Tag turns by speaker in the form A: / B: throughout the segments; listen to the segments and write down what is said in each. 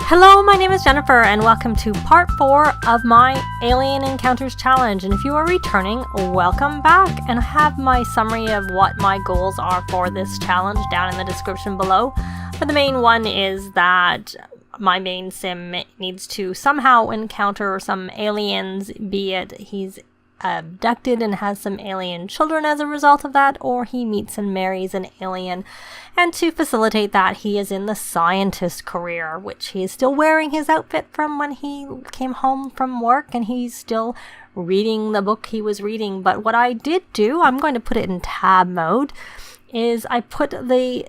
A: Hello, my name is Jennifer and welcome to part 4 of my Alien Encounters Challenge. And if you are returning, welcome back. And I have my summary of what my goals are for this challenge down in the description below. But the main one is that my main sim needs to somehow encounter some aliens, be it he's abducted and has some alien children as a result of that, or he meets and marries an alien. And to facilitate that, he is in the scientist career, which he is still wearing his outfit from when he came home from work, and he's still reading the book he was reading. But what I did do, I'm going to put it in tab mode, is I put the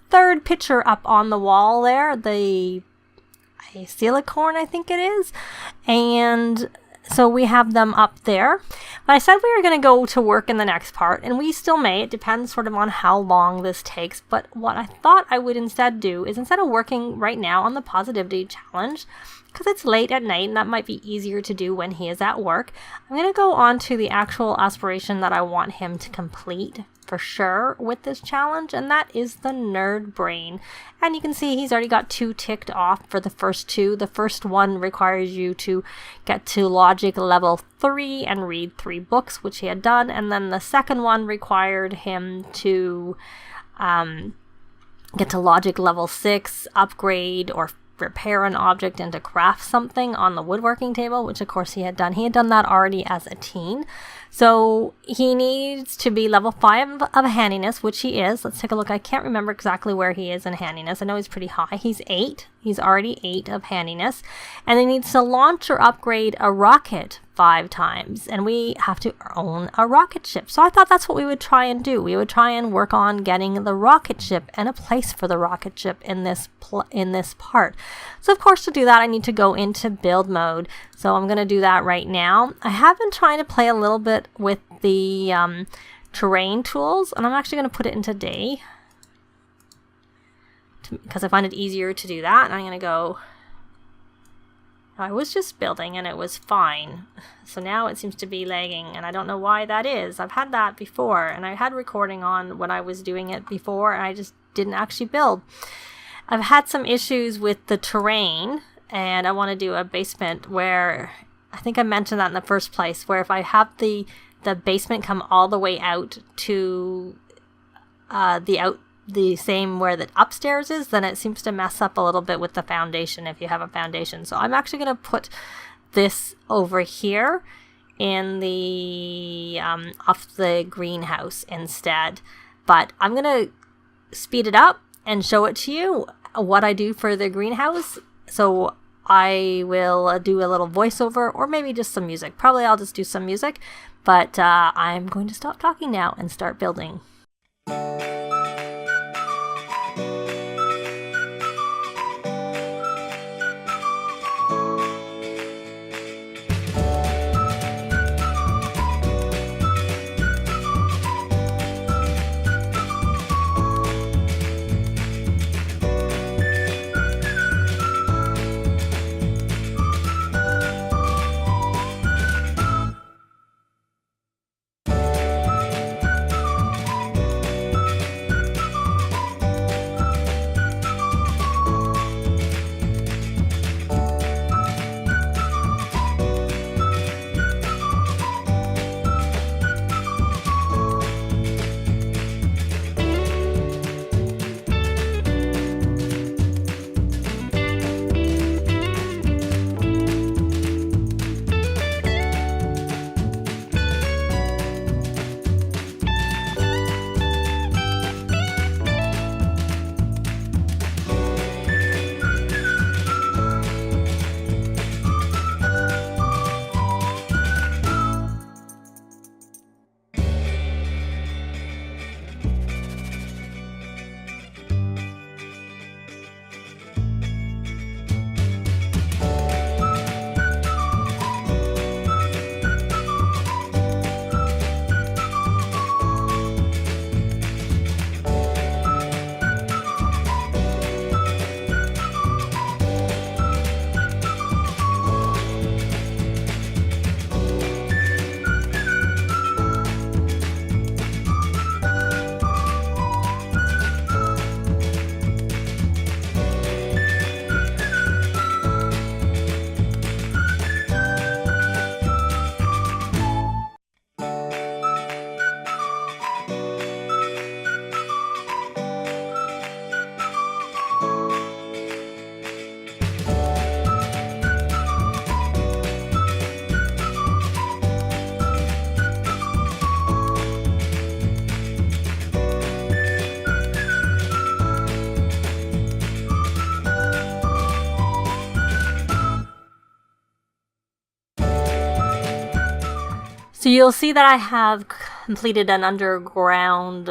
A: third picture up on the wall there, the silicone I think it is, and so we have them up there. But I said we were going to go to work in the next part, and we still may. It depends sort of on how long this takes. But what I thought I would instead do is, instead of working right now on the positivity challenge, because it's late at night and that might be easier to do when he is at work, I'm going to go on to the actual aspiration that I want him to complete for sure with this challenge, and that is the nerd brain. And you can see he's already got 2 ticked off for the first 2. The first one requires you to get to logic level 3 and read 3 books, which he had done, and then the second one required him to get to logic level 6, upgrade or repair an object, and to craft something on the woodworking table, which of course he had done. He had done that already as a teen. So he needs to be level 5 of handiness, which he is. Let's take a look. I can't remember exactly where he is in handiness. I know he's pretty high. He's 8. He's already 8 of handiness. And he needs to launch or upgrade a rocket 5 times. And we have to own a rocket ship. So I thought that's what we would try and do. We would try and work on getting the rocket ship and a place for the rocket ship in this part. So of course, to do that, I need to go into build mode. So I'm going to do that right now. I have been trying to play a little bit with the terrain tools, and I'm actually going to put it into day because I find it easier to do that. And I'm going to go, I was just building and it was fine. So now it seems to be lagging, and I don't know why that is. I've had that before, and I had recording on when I was doing it before, and I just didn't actually build. I've had some issues with the terrain, and I want to do a basement where, I think I mentioned that in the first place, where if I have the basement come all the way out to the same where the upstairs is, then it seems to mess up a little bit with the foundation if you have a foundation. So I'm actually going to put this over here in the off the greenhouse instead. But I'm going to speed it up and show it to you what I do for the greenhouse. So I will do a little voiceover, or maybe just some music. Probably I'll just do some music, but I'm going to stop talking now and start building. So you'll see that I have completed an underground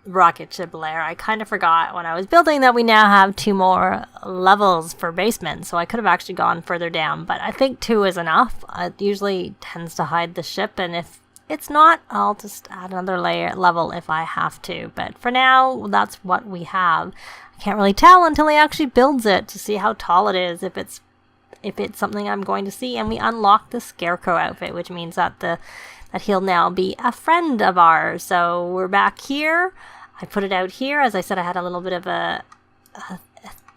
A: rocket ship layer. I kind of forgot when I was building that we now have 2 more levels for basement, so I could have actually gone further down, but I think 2 is enough. It usually tends to hide the ship, and if it's not, I'll just add another level if I have to, but for now, that's what we have. I can't really tell until he actually builds it to see how tall it is, if it's something I'm going to see. And we unlock the scarecrow outfit, which means that that he'll now be a friend of ours. So we're back here. I put it out here. As I said, I had a little bit of a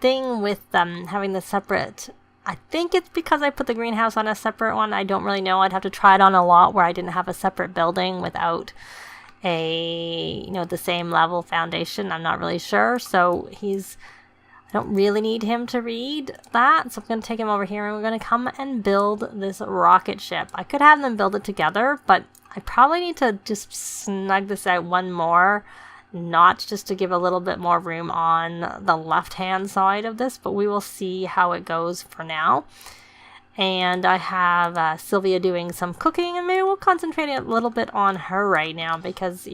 A: thing with having the separate. I think it's because I put the greenhouse on a separate one. I don't really know. I'd have to try it on a lot where I didn't have a separate building without the same level foundation. I'm not really sure. So I don't really need him to read that, so I'm going to take him over here and we're going to come and build this rocket ship. I could have them build it together, but I probably need to just snug this out one more notch just to give a little bit more room on the left-hand side of this, but we will see how it goes for now. And I have Sylvia doing some cooking, and maybe we'll concentrate a little bit on her right now because,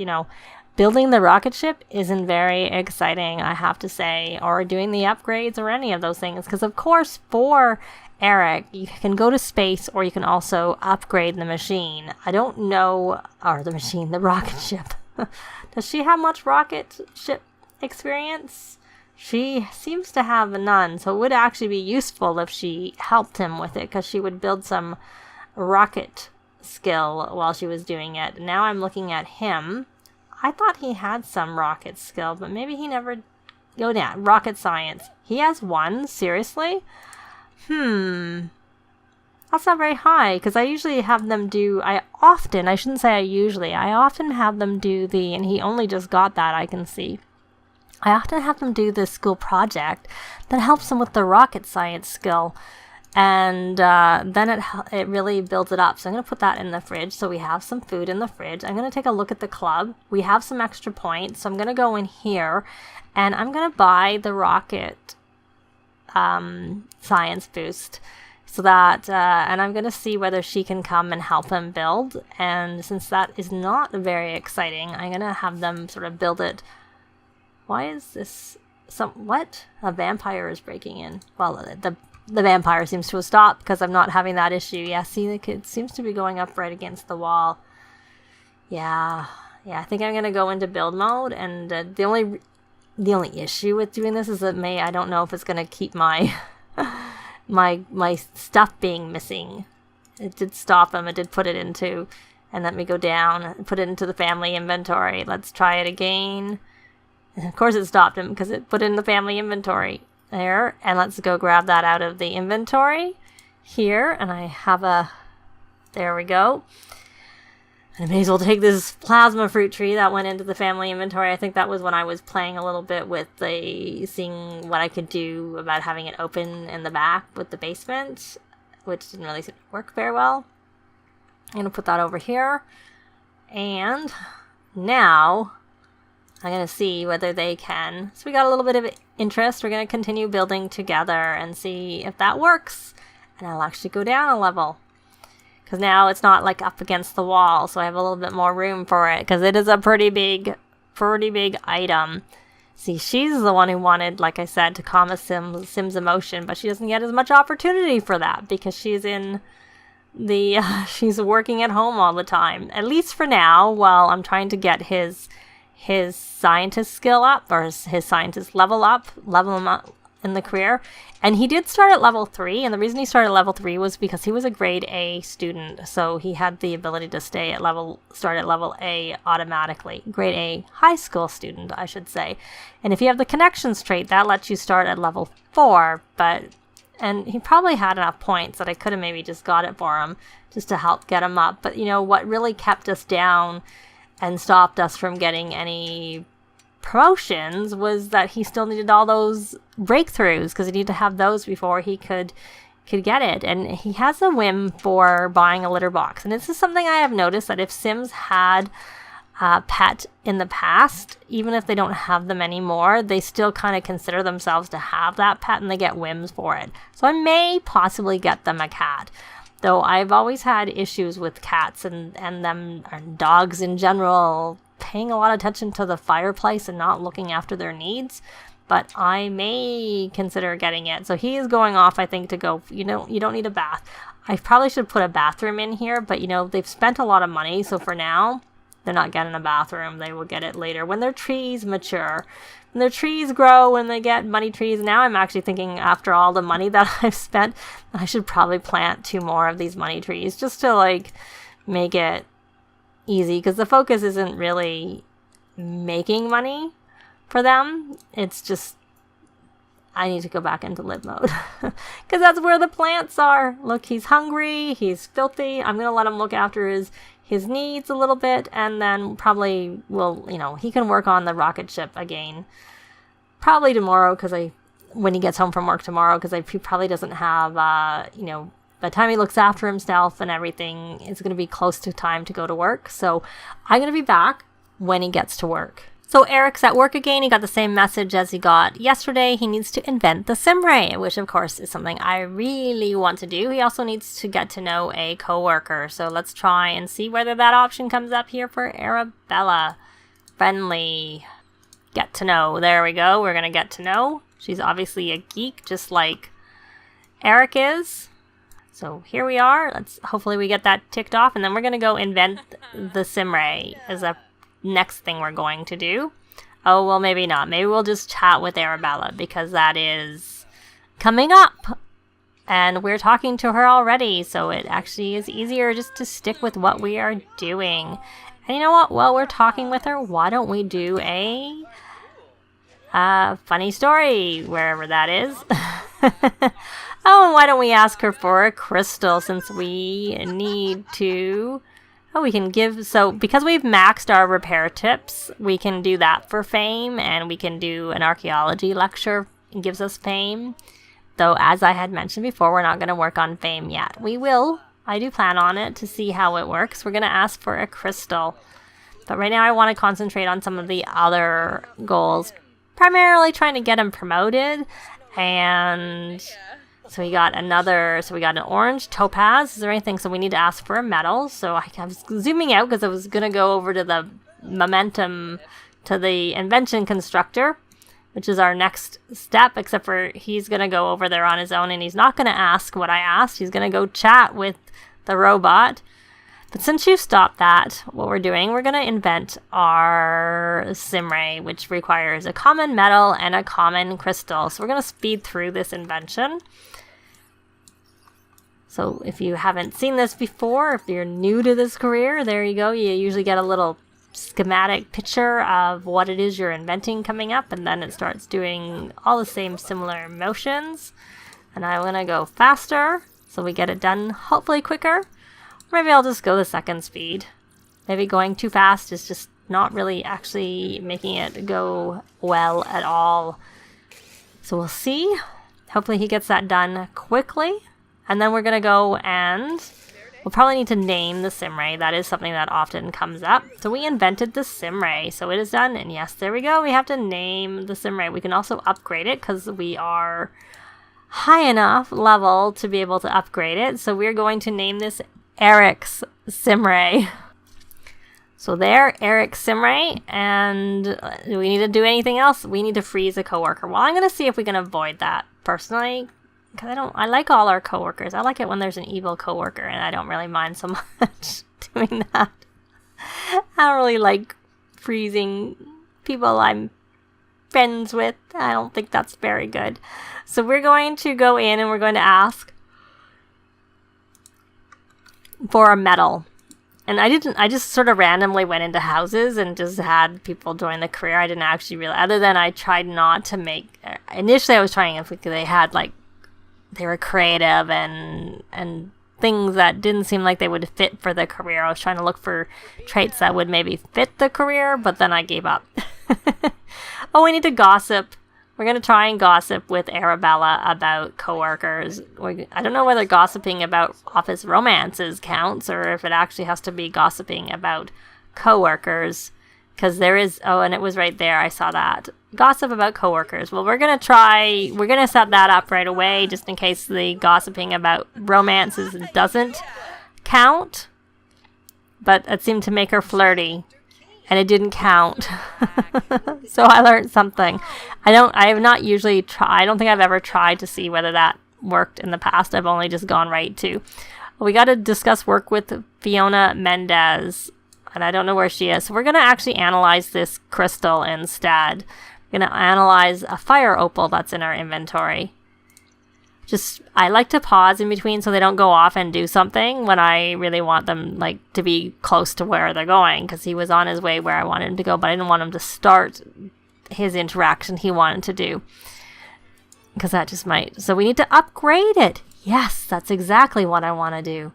A: building the rocket ship isn't very exciting, I have to say, or doing the upgrades or any of those things. Because, of course, for Eric, you can go to space or you can also upgrade the machine. I don't know, or the rocket ship. Does she have much rocket ship experience? She seems to have none, so it would actually be useful if she helped him with it, because she would build some rocket skill while she was doing it. Now I'm looking at him. I thought he had some rocket skill, but maybe he never go down. Rocket science. He has 1? Seriously? That's not very high, because I usually have them do, I often have them do and he only just got that, I can see. I often have them do this school project that helps them with the rocket science skill. And then it really builds it up. So I'm going to put that in the fridge. So we have some food in the fridge. I'm going to take a look at the club. We have some extra points. So I'm going to go in here. And I'm going to buy the rocket science boost. So that, and I'm going to see whether she can come and help him build. And since that is not very exciting, I'm going to have them sort of build it. Why is this? What? A vampire is breaking in. Well, the vampire seems to have stopped because I'm not having that issue. Yeah, see, the kid seems to be going up right against the wall. Yeah, I think I'm going to go into build mode, and the only issue with doing this is that I don't know if it's going to keep my my stuff being missing. It did stop him. It did put it into, and let me go down and put it into the family inventory. Let's try it again. And of course it stopped him because it put it in the family inventory. There, and let's go grab that out of the inventory here, and I have there we go. And I may as well take this plasma fruit tree that went into the family inventory. I think that was when I was playing a little bit with seeing what I could do about having it open in the back with the basement, which didn't really work very well. I'm going to put that over here, and now I'm going to see whether they can. So we got a little bit of interest. We're going to continue building together and see if that works. And I'll actually go down a level, because now it's not like up against the wall. So I have a little bit more room for it, because it is a pretty big item. See, she's the one who wanted, like I said, to calm a Sim's emotion, but she doesn't get as much opportunity for that because she's in she's working at home all the time. At least for now, while I'm trying to get his scientist skill up, or his scientist level him up in the career. And he did start at level 3, and the reason he started at level 3 was because he was a grade A student, so he had the ability to start at level A automatically. Grade A high school student, I should say. And if you have the connections trait, that lets you start at level 4, and he probably had enough points that I could have maybe just got it for him, just to help get him up. But what really kept us down and stopped us from getting any promotions was that he still needed all those breakthroughs, because he needed to have those before he could get it. And he has a whim for buying a litter box. And this is something I have noticed, that if Sims had a pet in the past, even if they don't have them anymore, they still kind of consider themselves to have that pet, and they get whims for it. So I may possibly get them a cat. Though I've always had issues with cats and them, and dogs in general, paying a lot of attention to the fireplace and not looking after their needs. But I may consider getting it. So he is going off, I think, to go, you don't need a bath. I probably should put a bathroom in here, but they've spent a lot of money. So for now, they're not getting a bathroom. They will get it later when their trees mature. When their trees grow, when they get money trees. Now I'm actually thinking, after all the money that I've spent, I should probably plant 2 more of these money trees just to make it easy, because the focus isn't really making money for them. It's just, I need to go back into live mode because that's where the plants are. Look, he's hungry, he's filthy. I'm going to let him look after his needs a little bit, and then probably he can work on the rocket ship again. Probably tomorrow, when he gets home from work tomorrow, because he probably doesn't have, by the time he looks after himself and everything, it's going to be close to time to go to work. So I'm going to be back when he gets to work. So Eric's at work again. He got the same message as he got yesterday. He needs to invent the SimRay, which of course is something I really want to do. He also needs to get to know a coworker. So let's try and see whether that option comes up here for Arabella Friendly. Get to know. There we go. We're going to get to know. She's obviously a geek, just like Eric is. So here we are. Hopefully we get that ticked off, and then we're going to go invent the SimRay as a next thing we're going to do. Oh, well, maybe not. Maybe we'll just chat with Arabella, because that is coming up. And we're talking to her already, so it actually is easier just to stick with what we are doing. And you know what? While we're talking with her, why don't we do a funny story, wherever that is. Oh, and why don't we ask her for a crystal, since we need to... Oh, we can give, so because we've maxed our repair tips, we can do that for fame, and we can do an archaeology lecture. It gives us fame. Though, as I had mentioned before, we're not going to work on fame yet. We will. I do plan on it to see how it works. We're going to ask for a crystal. But right now I want to concentrate on some of the other goals. Primarily trying to get him promoted. And... So we got an orange topaz. Is there anything? So we need to ask for a metal. So I was zooming out because I was going to go over to the momentum, to the invention constructor, which is our next step, except for he's going to go over there on his own, and he's not going to ask what I asked. He's going to go chat with the robot. But since you stopped that, what we're doing, we're going to invent our SimRay, which requires a common metal and a common crystal. So we're going to speed through this invention. So if you haven't seen this before, if you're new to this career, there you go. You usually get a little schematic picture of what it is you're inventing coming up, and then it starts doing all the same similar motions. And I'm going to go faster so we get it done hopefully quicker. Maybe I'll just go the second speed. Maybe going too fast is just not really actually making it go well at all. So we'll see. Hopefully he gets that done quickly. And then we're going to go and we'll probably need to name the SimRay. That is something that often comes up. So we invented the SimRay. So it is done. And yes, there we go. We have to name the SimRay. We can also upgrade it because we are high enough level to be able to upgrade it. So we're going to name this Eric's SimRay. So there, Eric's SimRay. And do we need to do anything else? We need to freeze a coworker. Well, I'm going to see if we can avoid that personally. Because I like all our coworkers. I like it when there's an evil coworker, and I don't really mind so much doing that. I don't really like freezing people I'm friends with. I don't think that's very good. So we're going to go in and we're going to ask for a metal. And I just sort of randomly went into houses and just had people join the career. I didn't actually realize, other than I tried not to make, initially I was trying if they had they were creative and things that didn't seem like they would fit for the career. I was trying to look for traits that would maybe fit the career, but then I gave up. Oh, we need to gossip. We're going to try and gossip with Arabella about coworkers. I don't know whether gossiping about office romances counts or if it actually has to be gossiping about coworkers. Because there is, oh, and it was right there. I saw that. Gossip about coworkers. Well, we're going to set that up right away just in case the gossiping about romances doesn't count. But it seemed to make her flirty. And it didn't count. So I learned something. I don't think I've ever tried to see whether that worked in the past. I've only just gone right to. We got to discuss work with Fiona Mendes. And I don't know where she is. So we're going to actually analyze this crystal instead. We're going to analyze a fire opal that's in our inventory. I like to pause in between so they don't go off and do something when I really want them to be close to where they're going. Because he was on his way where I wanted him to go. But I didn't want him to start his interaction he wanted to do. Because that just might. So we need to upgrade it. Yes, that's exactly what I want to do.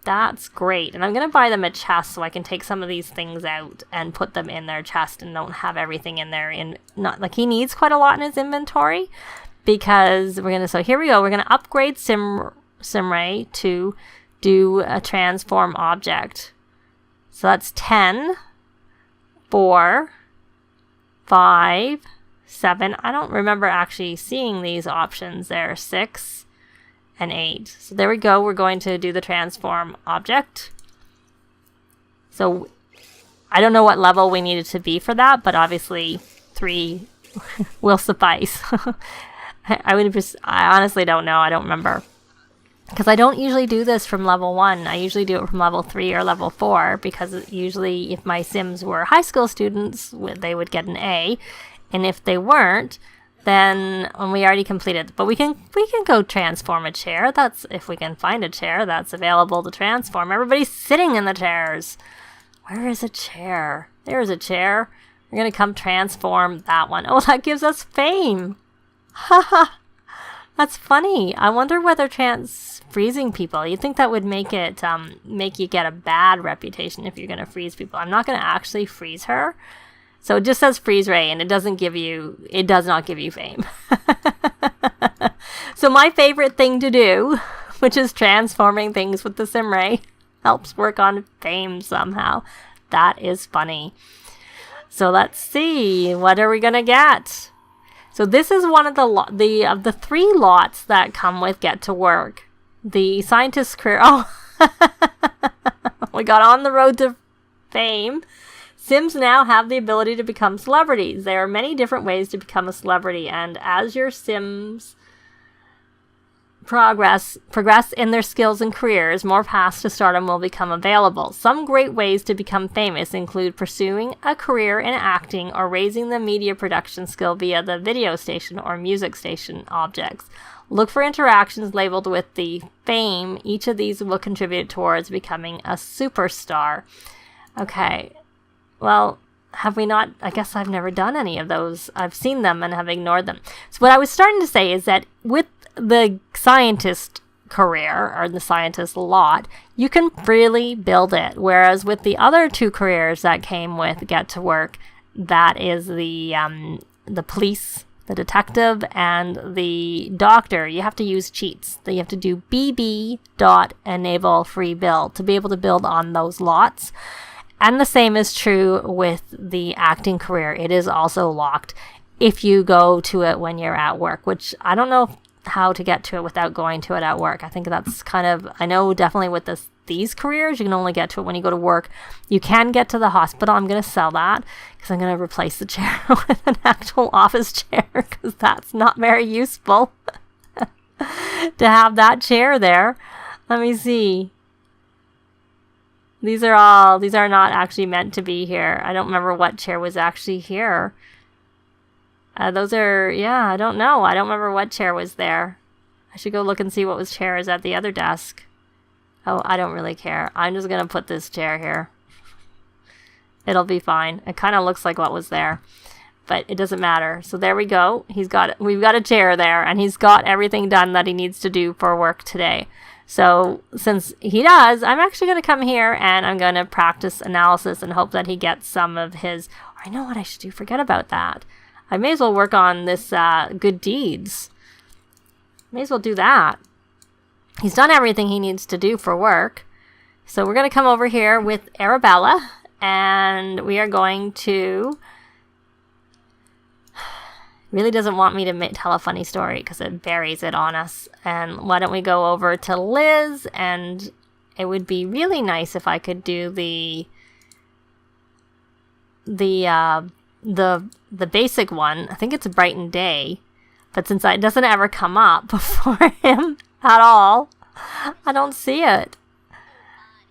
A: That's great. And I'm going to buy them a chest so I can take some of these things out and put them in their chest and don't have everything in there. He needs quite a lot in his inventory because so here we go. We're going to upgrade SimRay to do a transform object. So that's 10, 4, 5, 7. I don't remember actually seeing these options there. 6. And 8. So there we go. We're going to do the transform object. So I don't know what level we needed to be for that, but obviously 3 will suffice. I honestly don't know. I don't remember. Because I don't usually do this from level 1. I usually do it from level 3 or level 4 because usually if my Sims were high school students, they would get an A. And if they weren't, then we already completed. But we can go transform a chair. That's if we can find a chair that's available to transform. Everybody's sitting in the chairs. Where is a chair? There's a chair. We're going to come transform that one. Oh, that gives us fame. Haha. That's funny. I wonder whether freezing people, you'd think that would make it make you get a bad reputation if you're going to freeze people. I'm not going to actually freeze her. So it just says freeze ray, and it does not give you fame. So my favorite thing to do, which is transforming things with the SimRay, helps work on fame somehow. That is funny. So let's see, what are we gonna get? So this is one of the 3 lots that come with Get to Work. The scientist's career. Oh, we got on the road to fame. Sims now have the ability to become celebrities. There are many different ways to become a celebrity, and as your Sims progress in their skills and careers, more paths to stardom will become available. Some great ways to become famous include pursuing a career in acting or raising the media production skill via the video station or music station objects. Look for interactions labeled with the fame. Each of these will contribute towards becoming a superstar. Okay. Well, have we not? I guess I've never done any of those. I've seen them and have ignored them. So what I was starting to say is that with the scientist career or the scientist lot, you can freely build it. Whereas with the other 2 careers that came with Get to Work, that is the police, the detective, and the doctor, you have to use cheats. So you have to do bb.enable free build to be able to build on those lots. And the same is true with the acting career. It is also locked if you go to it when you're at work, which I don't know how to get to it without going to it at work. I think that's I know definitely with these careers, you can only get to it when you go to work. You can get to the hospital. I'm going to sell that because I'm going to replace the chair with an actual office chair because that's not very useful to have that chair there. Let me see. These are not actually meant to be here. I don't remember what chair was actually here. I don't know. I don't remember what chair was there. I should go look and see what chair is at the other desk. Oh, I don't really care. I'm just going to put this chair here. It'll be fine. It kind of looks like what was there, but it doesn't matter. So there we go. We've got a chair there, and he's got everything done that he needs to do for work today. So since he does, I'm actually going to come here and I'm going to practice analysis and hope that he gets some of his... I know what I should do. Forget about that. I may as well work on this good deeds. May as well do that. He's done everything he needs to do for work. So we're going to come over here with Arabella and we are going to... Really doesn't want me to tell a funny story because it buries it on us. And why don't we go over to Liz, and it would be really nice if I could do the basic one. I think it's Brighten Day, but since it doesn't ever come up before him at all, I don't see it.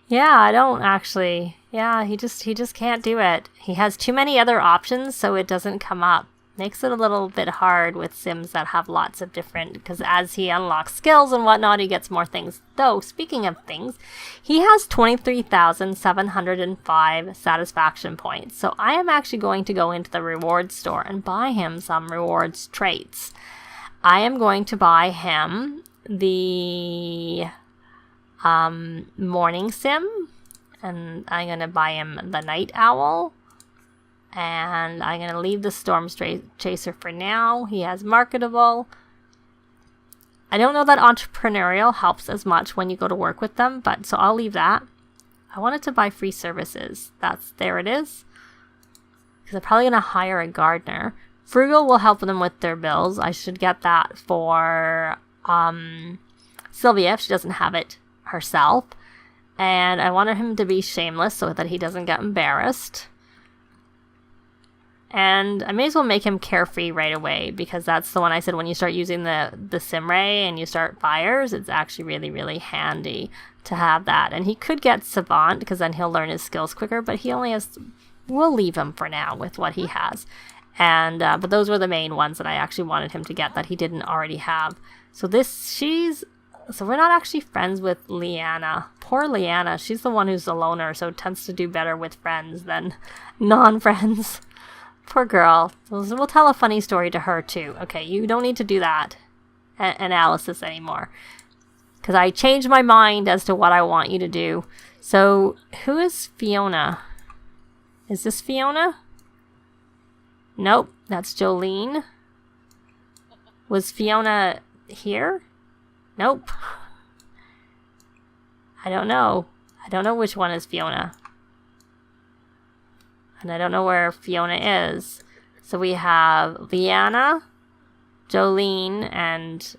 A: Yeah, I don't actually. Yeah, he just can't do it. He has too many other options, so it doesn't come up. Makes it a little bit hard with Sims that have lots of different, because as he unlocks skills and whatnot, he gets more things. Though, speaking of things, he has 23,705 satisfaction points. So I am actually going to go into the rewards store and buy him some rewards traits. I am going to buy him the morning sim, and I'm going to buy him the night owl. And I'm going to leave the storm chaser for now. He has marketable. I don't know that entrepreneurial helps as much when you go to work with them, but so I'll leave that. I wanted to buy free services. There it is. Because I'm probably going to hire a gardener. Frugal will help them with their bills. I should get that for Sylvia if she doesn't have it herself. And I wanted him to be shameless so that he doesn't get embarrassed. And I may as well make him carefree right away, because that's the one I said when you start using the SimRay and you start fires, it's actually really, really handy to have that. And he could get savant, because then he'll learn his skills quicker, but he only has... We'll leave him for now with what he has. And but those were the main ones that I actually wanted him to get that he didn't already have. So so we're not actually friends with Leanna. Poor Leanna. She's the one who's a loner, so tends to do better with friends than non-friends. Poor girl. So we'll tell a funny story to her too. Okay, you don't need to do that analysis anymore, because I changed my mind as to what I want you to do. So who is Fiona? Is this Fiona? Nope, that's Jolene. Was Fiona here? Nope. I don't know. I don't know which one is Fiona. And I don't know where Fiona is. So we have Leanna, Jolene, and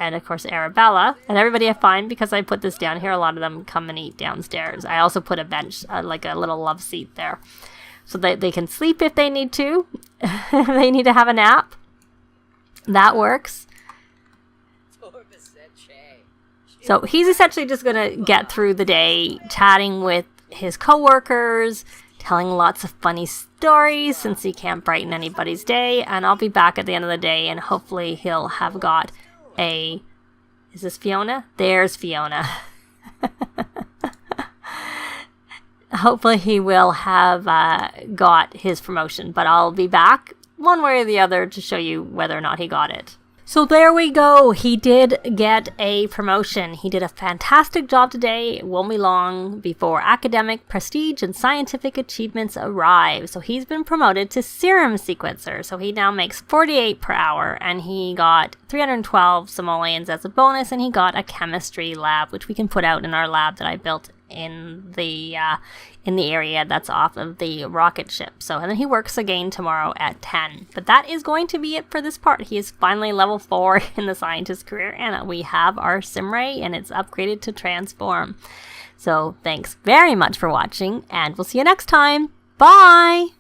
A: of course Arabella. And everybody I find, because I put this down here, a lot of them come and eat downstairs. I also put a bench, like a little love seat there. So that they can sleep if they need to. If they need to have a nap. That works. So he's essentially just going to get through the day chatting with his coworkers, telling lots of funny stories since he can't brighten anybody's day. And I'll be back at the end of the day, and hopefully he'll have got a... Is this Fiona? There's Fiona. Hopefully he will have got his promotion, but I'll be back one way or the other to show you whether or not he got it. So there we go. He did get a promotion. He did a fantastic job today. It won't be long before academic prestige and scientific achievements arrive. So he's been promoted to serum sequencer. So he now makes 48 per hour, and he got 312 simoleons as a bonus, and he got a chemistry lab, which we can put out in our lab that I built in the area that's off of the rocket ship. So, and then he works again tomorrow at 10. But that is going to be it for this part. He is finally level 4 in the scientist career, and we have our SimRay, and it's upgraded to transform. So thanks very much for watching, and we'll see you next time. Bye!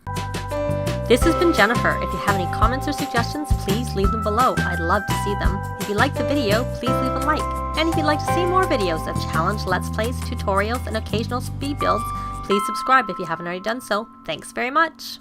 A: This has been Jennifer. If you have any comments or suggestions, please leave them below. I'd love to see them. If you liked the video, please leave a like. And if you'd like to see more videos of challenge, let's plays, tutorials, and occasional speed builds, please subscribe if you haven't already done so. Thanks very much.